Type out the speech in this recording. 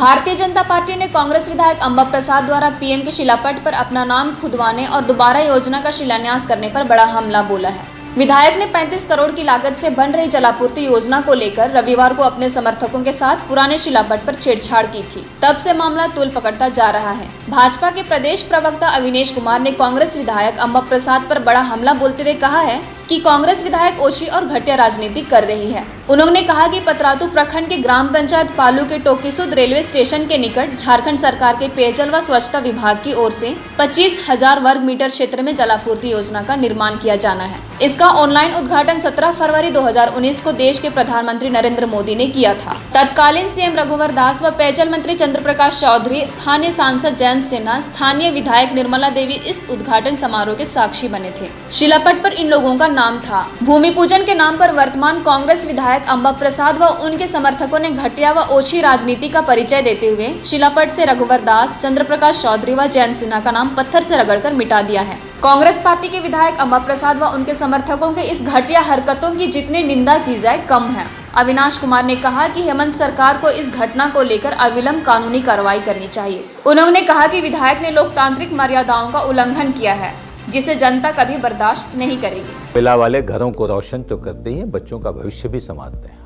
Bharatiya Janata party ने कांग्रेस विधायक अंबा प्रसाद द्वारा पीएम के शिलापट पर अपना नाम खुदवाने और दोबारा योजना का शिलान्यास करने पर बड़ा हमला बोला है। विधायक ने 35 करोड़ की लागत से बन रही जलापूर्ति योजना को लेकर रविवार को अपने समर्थकों के साथ पुराने शिलापट पर छेड़छाड़ की थी। तब से मामला तूल पकड़ता जा रहा है। भाजपा के प्रदेश प्रवक्ता अविनेश कुमार ने कांग्रेस विधायक अंबा प्रसाद पर बड़ा हमला बोलते हुए कहा है कि कांग्रेस विधायक ओछी और घटिया राजनीति कर रही है। उन्होंने कहा कि पतरातू प्रखंड के ग्राम पंचायत पालू के टोकीसुद रेलवे स्टेशन के निकट झारखंड सरकार के पेयजल व स्वच्छता विभाग की ओर से 25,000 वर्ग मीटर क्षेत्र में जलापूर्ति योजना का निर्माण किया जाना है। इसका ऑनलाइन उद्घाटन 17 फरवरी 2019 को देश के प्रधानमंत्री नरेंद्र मोदी ने किया था। तत्कालीन सीएम रघुवर दास व पेयजल मंत्री चंद्र प्रकाश चौधरी, स्थानीय सांसद जयंत सिन्हा, स्थानीय विधायक निर्मला देवी इस उद्घाटन समारोह के साक्षी बने थे। शिलापट पर इन लोगों का नाम था। भूमि पूजन के नाम पर वर्तमान कांग्रेस विधायक अंबा प्रसाद व उनके समर्थकों ने घटिया व ओछी राजनीति का परिचय देते हुए शिलापट से रघुवर दास, चंद्र प्रकाश चौधरी व जयंत सिन्हा का नाम पत्थर से रगड़कर मिटा दिया है। कांग्रेस पार्टी के विधायक अंबा प्रसाद व उनके समर्थकों के इस घटिया हरकतों की जितनी निंदा की जाए कम है। अविनाश कुमार ने कहा कि हेमंत सरकार को इस घटना को लेकर अविलंब कानूनी कार्रवाई करनी चाहिए। उन्होंने कहा कि विधायक ने लोकतांत्रिक मर्यादाओं का उल्लंघन किया है, जिसे जनता कभी बर्दाश्त नहीं करेगी। महिला वाले घरों को रोशन तो करते ही हैं, बच्चों का भविष्य भी संवारते हैं।